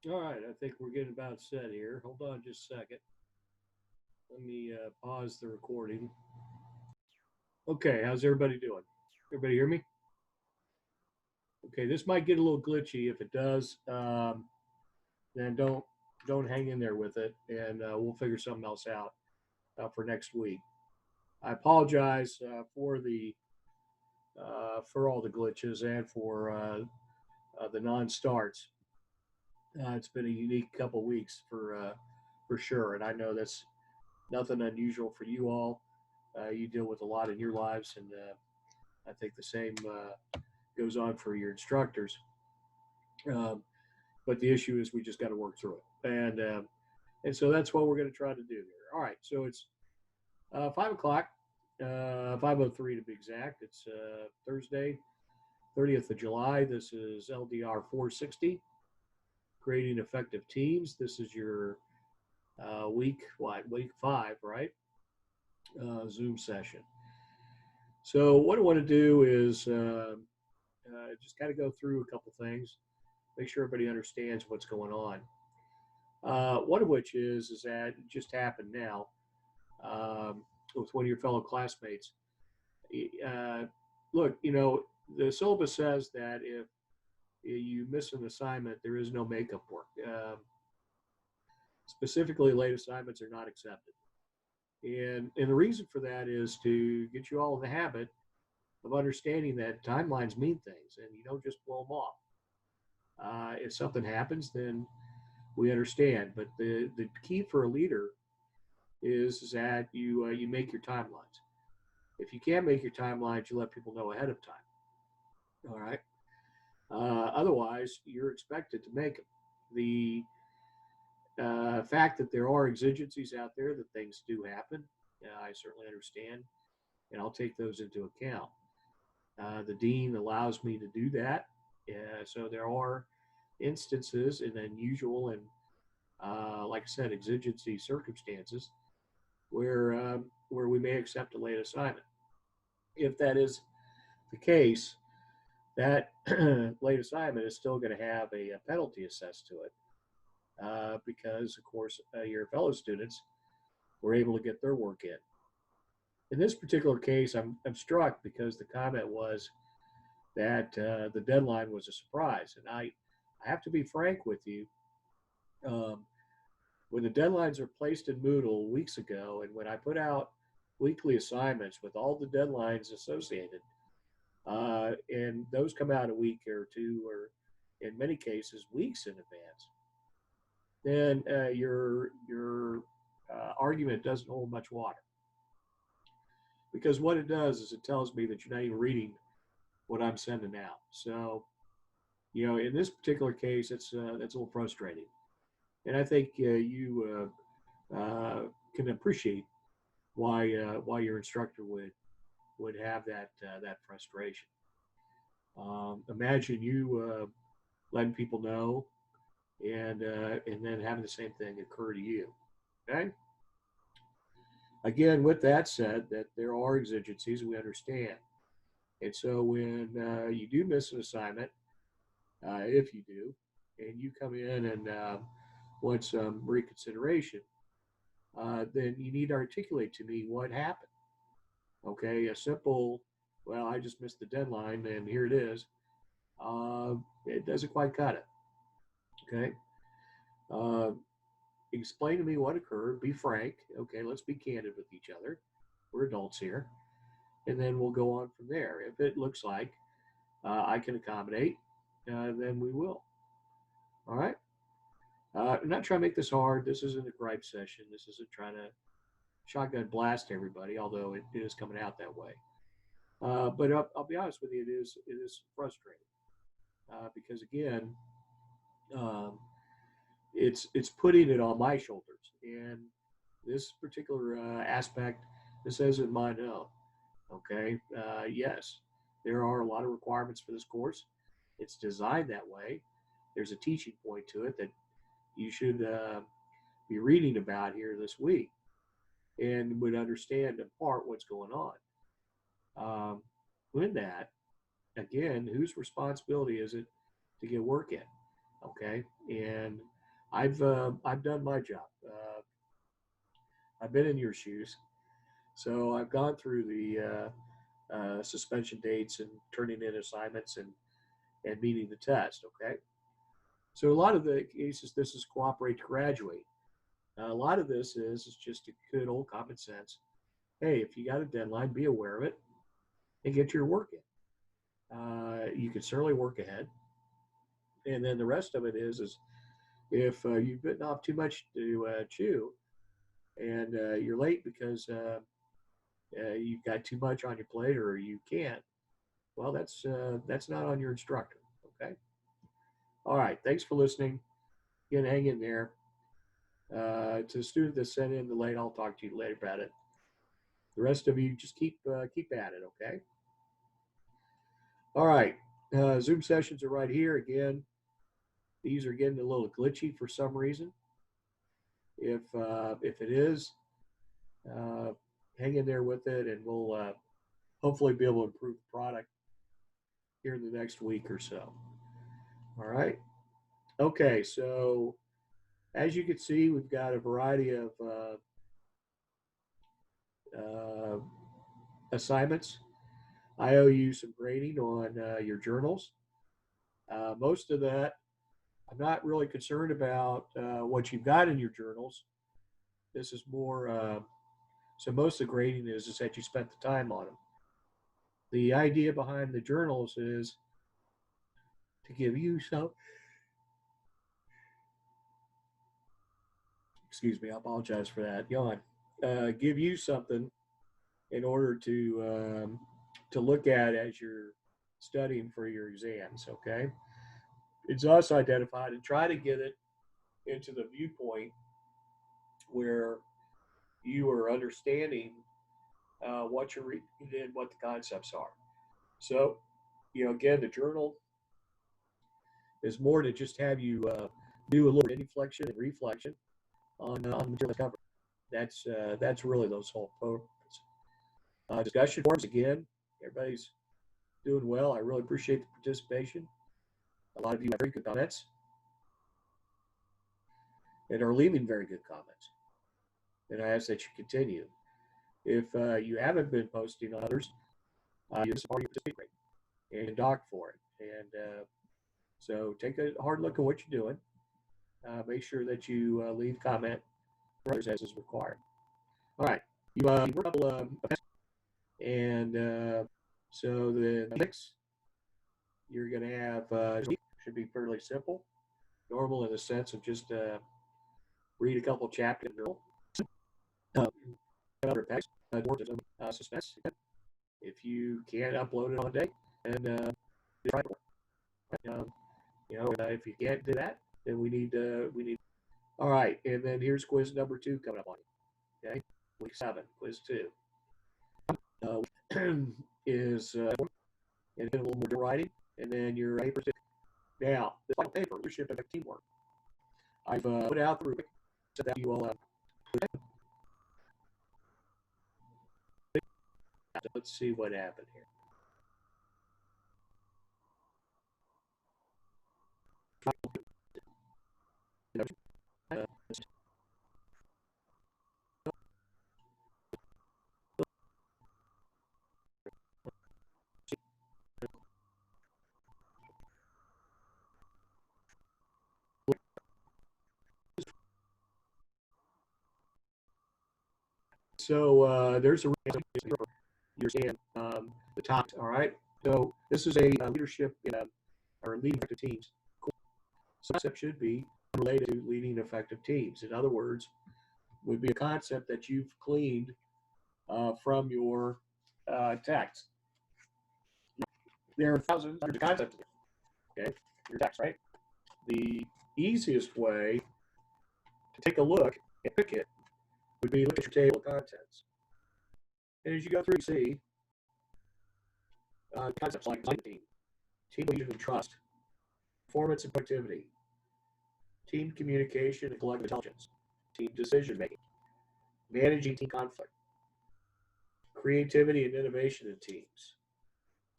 All right, I think we're getting about set here. Hold on just a second. Let me pause the recording. Okay, how's everybody doing? Everybody hear me? Okay, this might get a little glitchy. If it does, then don't hang in there with it, and we'll figure something else out for next week. I apologize for all the glitches and for the non-starts. It's been a unique couple weeks for sure, and I know that's nothing unusual for you all. You deal with a lot in your lives, and I think the same goes on for your instructors. Um, but the issue is we just got to work through it, and so that's what we're going to try to do here. All right, so it's 5 o'clock, 5:03 to be exact. It's Thursday, 30th of July. This is LDR 460, creating effective teams. This is your week 5, right? Zoom session. So what I want to do is just kind of go through a couple things, make sure everybody understands what's going on. One of which is that it just happened now with one of your fellow classmates. Uh, Look, the syllabus says that if you miss an assignment, there is no makeup work. Specifically, late assignments are not accepted. And the reason for that is to get you all in the habit of understanding that timelines mean things and you don't just blow them off. If something happens, then we understand. But the key for a leader is that you make your timelines. If you can't make your timelines, you let people know ahead of time. All right. Otherwise, you're expected to make them. The fact that there are exigencies out there that things do happen, I certainly understand, and I'll take those into account. The dean allows me to do that. So there are instances in unusual and, like I said, exigency circumstances where we may accept a late assignment. If that is the case, that late assignment is still going to have a penalty assessed to it because, of course, your fellow students were able to get their work in. In this particular case, I'm struck because the comment was that the deadline was a surprise. And I have to be frank with you. Um, when the deadlines are placed in Moodle weeks ago, and when I put out weekly assignments with all the deadlines associated, and those come out a week or two, or in many cases weeks in advance, then your argument doesn't hold much water because what it does is it tells me that you're not even reading what I'm sending out. So in this particular case, it's a little frustrating, and I think you can appreciate why your instructor would have that frustration. Imagine you letting people know and then having the same thing occur to you. Okay. Again, with that said, that there are exigencies we understand, and so when you do miss an assignment, if you do, and you come in and want some reconsideration, then you need to articulate to me what happened. Okay, a simple, well, I just missed the deadline and here it is. It doesn't quite cut it. Okay. Uh, Explain to me what occurred. Be frank. Okay, let's be candid with each other. We're adults here. And then we'll go on from there. If it looks like I can accommodate, then we will. All right. I'm not trying to make this hard. This isn't a gripe session. This isn't trying to shotgun blast everybody, although it is coming out that way. But I'll be honest with you, it is frustrating because again, um, it's putting it on my shoulders, and this particular aspect, this isn't mine own. Okay, yes, there are a lot of requirements for this course. It's designed that way. There's a teaching point to it that you should be reading about here this week and would understand in part what's going on. Um, with that, again, whose responsibility is it to get work in? Okay, and I've done my job. I've been in your shoes, so I've gone through the suspension dates and turning in assignments and meeting the test. Okay, so a lot of the cases, this is cooperate to graduate. A lot of this is just a good old common sense. Hey, if you got a deadline, be aware of it and get your work in. You can certainly work ahead, and then the rest of it is if you've bitten off too much to chew and you're late because you've got too much on your plate or you can't, well, that's not on your instructor. Okay. All right. Thanks for listening. Again, hang in there. To the student that sent in the late, I'll talk to you later about it. The rest of you just keep at it. Okay. All right. Zoom sessions are right here. Again, these are getting a little glitchy for some reason. If it is, hang in there with it, and we'll hopefully be able to improve the product here in the next week or so. All right. Okay. So as you can see, we've got a variety of assignments. I owe you some grading on your journals. Most of that, I'm not really concerned about what you've got in your journals. This is more, so most of the grading is that you spent the time on them. The idea behind the journals is to give you some, excuse me, I apologize for that, yawn, give you something in order to look at as you're studying for your exams, okay? It's also identified and try to get it into the viewpoint where you are understanding what you're reading and what the concepts are. So, again, the journal is more to just have you do a little inflection and reflection on the material covered. That's really those whole purpose. Discussion forums again. Everybody's doing well. I really appreciate the participation. A lot of you have very good comments and are leaving very good comments. And I ask that you continue. If you haven't been posting others, you support your participate rate and dock for it. And so take a hard look at what you're doing. Make sure that you leave comment for others as is required. All right. You work a couple and so the next you're going to have should be fairly simple, normal in the sense of just read a couple chapters. Suspense. If you can't upload it on a day, then try it. If you can't do that, then we need. All right, and then here's quiz number 2 coming up on you. Okay, week 7, quiz 2 is and a little more writing, and then your paper. Now, the final paper, leadership and teamwork. I've put out the rubric so that you all. Let's see what happened here. So there's a reason you understand the top. All right. So this is a leadership or leading effective teams. So concept should be related to leading effective teams. In other words, would be a concept that you've cleaned from your text. There are thousands of concepts. Okay, your text, right? The easiest way to take a look and pick it would be look at your table of contents. And as you go through, you see concepts like team leadership and trust, performance and productivity, team communication and collective intelligence, team decision making, managing team conflict, creativity and innovation in teams,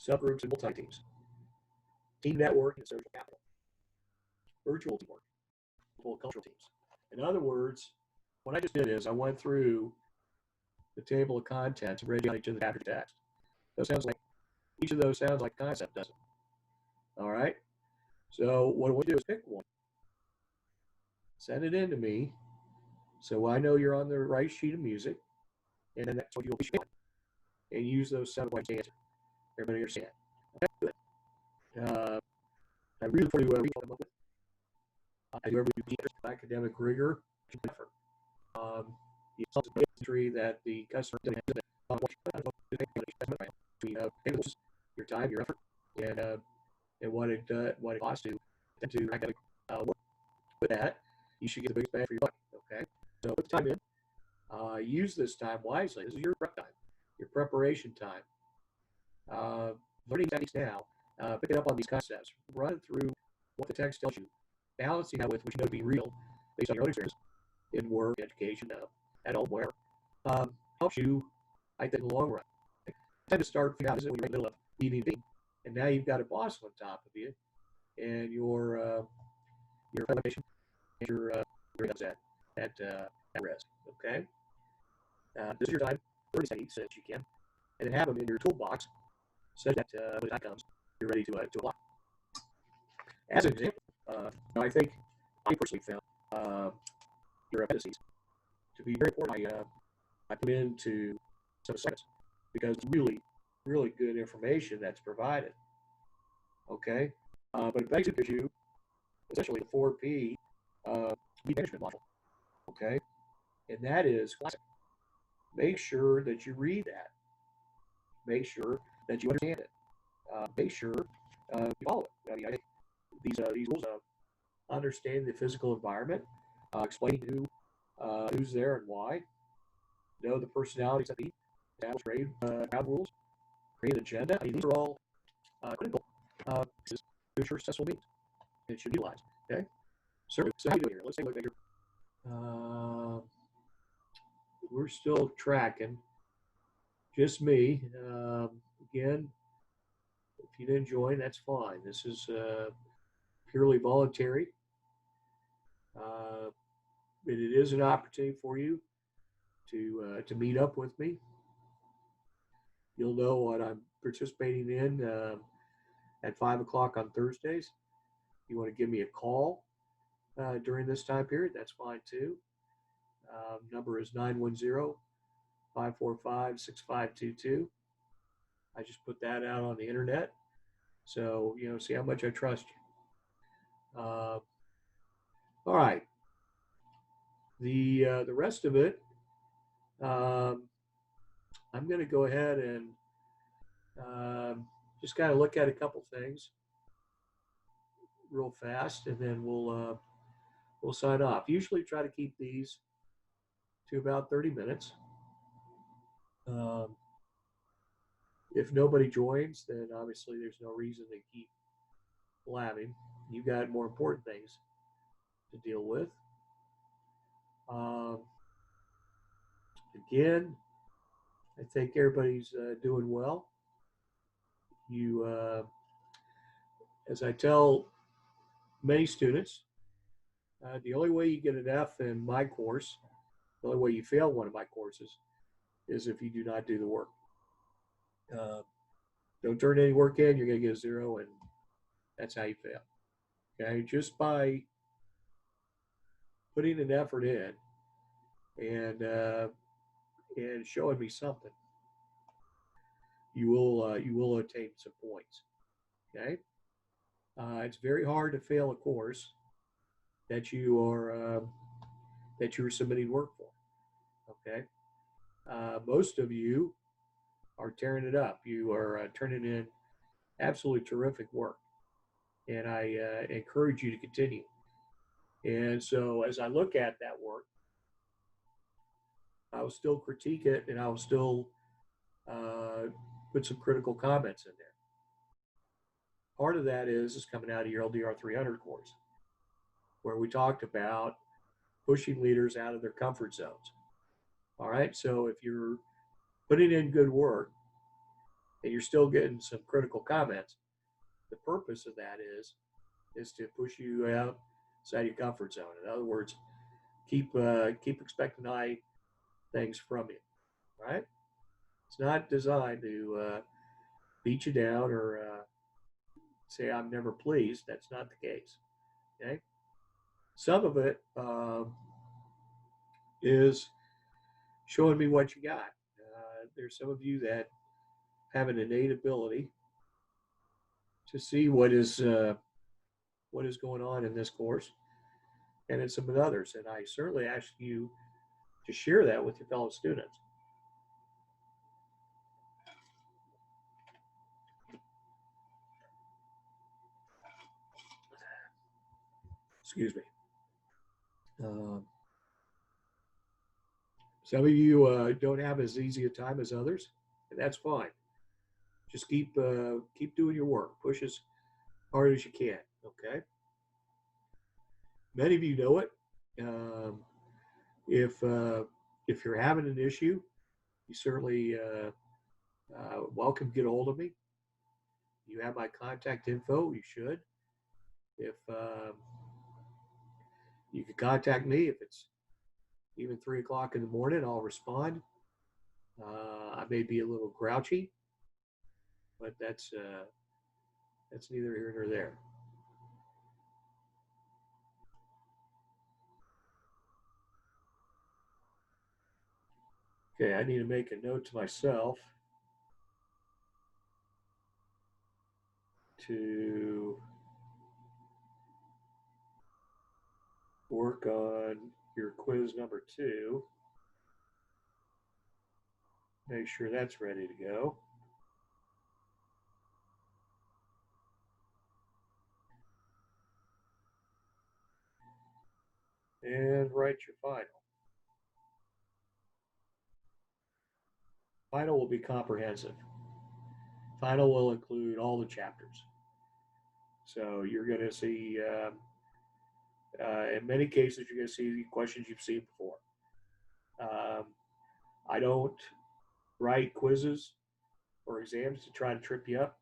subgroups and multi-teams, team network and social capital, virtual teamwork, multiple cultural teams. In other words, what I just did is I went through the table of contents and read out each of the chapter text. Those sounds like each of those sounds like concept, doesn't it? All right. So what we do is pick one, send it in to me, so I know you're on the right sheet of music, and then that's what you'll be showing, and use those sound bites to answer. Everybody understand? Okay, good. I really for you read them up with. I do every academic rigor, effort. The history that the customer between your time, your effort, and what it costs to academic work. With that, you should get the biggest bang for your buck. Okay, so put the time in. Use this time wisely. This is your prep time, your preparation time. Learning techniques now. Picking up on these concepts. Run through what the text tells you. Balancing that with what you know to be real based on your own experience in work, education, at home, wherever. Helps you, I think, in the long run. I tend to start figuring out this is when you're in the middle of EVP, and now you've got a boss on top of you, and your foundation and your at rest. Okay. This is your time. 30 seconds that you can, and then have them in your toolbox so that when the time comes, you're ready to apply. As an example, I think I personally found your appendices to be very important. I put into some assignments because it's really, really good information that's provided. Okay, but it begs gives you essentially the 4P lead management module. Okay, and that is classic. Make sure that you read that. Make sure that you understand it. Make sure you follow it. I mean, I think these rules of understanding the physical environment, explaining who's there and why, know the personalities that be, establish ground rules, create an agenda. I mean, these are all critical to ensure successful meetings. It should be utilized. Okay. So how you doing here? Let's take a look at your. We're still tracking. Just me. Again, if you didn't join, that's fine. This is purely voluntary. It is an opportunity for you to meet up with me. You'll know what I'm participating in at 5 o'clock on Thursdays. You want to give me a call during this time period, that's fine too. Number is 910-545-6522. I just put that out on the internet. So, see how much I trust you. All right. The rest of it, I'm going to go ahead and just kind of look at a couple things real fast, and then we'll sign off. Usually try to keep these to about 30 minutes. If nobody joins, then obviously there's no reason to keep blabbing. You've got more important things to deal with. Again, I think everybody's doing well. You, as I tell many students, the only way you get an F in my course, the only way you fail one of my courses, is if you do not do the work. Don't turn any work in, you're going to get a 0, and that's how you fail. Okay, just by putting an effort in and showing me something, you will attain some points. Okay, it's very hard to fail a course that you're submitting work for. Okay, most of you are tearing it up. You are turning in absolutely terrific work, and I encourage you to continue. And so as I look at that work, I will still critique it, and I will still put some critical comments in there. Part of that is coming out of your LDR 300 course, where we talked about pushing leaders out of their comfort zones. All right, so if you're putting in good work and you're still getting some critical comments, the purpose of that is to push you outside your comfort zone. In other words, keep expecting high things from you. Right? It's not designed to beat you down or say I'm never pleased. That's not the case. Okay. Some of it is showing me what you got. There's some of you that have an innate ability to see what is going on in this course, and in some others. And I certainly ask you to share that with your fellow students. Excuse me. Some of you don't have as easy a time as others, and that's fine. Just keep doing your work. Push as hard as you can. Okay. Many of you know it. Um, if you're having an issue, you certainly welcome to get a hold of me. You have my contact info. You should. If you can contact me if it's even 3 o'clock in the morning, I'll respond. I may be a little grouchy, but that's neither here nor there. Okay, I need to make a note to myself to work on your quiz number 2. Make sure that's ready to go. And write your final. Final will be comprehensive. Final will include all the chapters. So you're going to see, in many cases, you're going to see questions you've seen before. I don't write quizzes or exams to try to trip you up.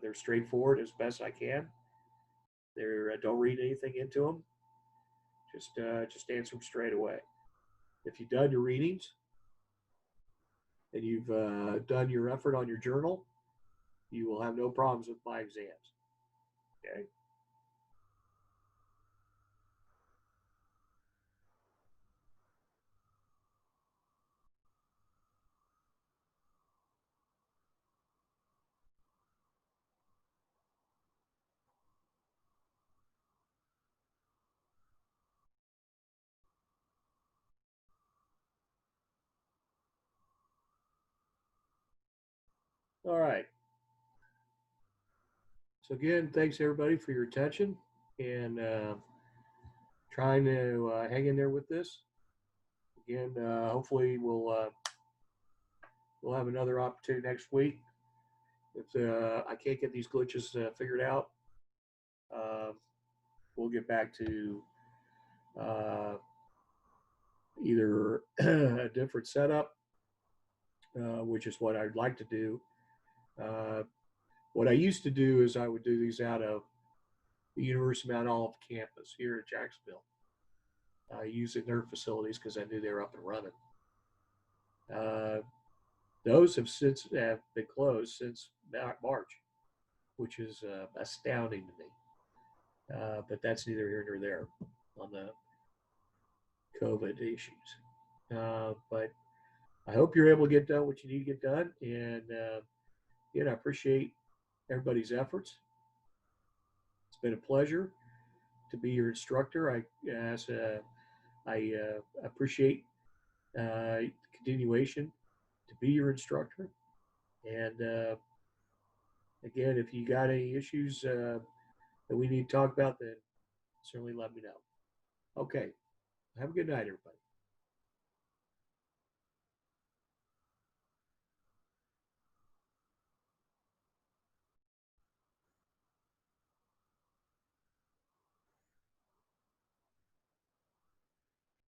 They're straightforward as best I can. Don't read anything into them. Just answer them straight away. If you've done your readings and you've done your effort on your journal, you will have no problems with my exams. Okay. All right. So again, thanks everybody for your attention and trying to hang in there with this. Again, hopefully we'll have another opportunity next week. If I can't get these glitches figured out, we'll get back to either a different setup, which is what I'd like to do. What I used to do is I would do these out of the University of Mount Olive campus here at Jacksonville. Using their facilities because I knew they were up and running. Those have been closed since March, which is astounding to me. But that's neither here nor there on the COVID issues. But I hope you're able to get done what you need to get done. And again, I appreciate everybody's efforts. It's been a pleasure to be your instructor. I appreciate continuation to be your instructor. And again, if you got any issues that we need to talk about, then certainly let me know. Okay. Have a good night, everybody.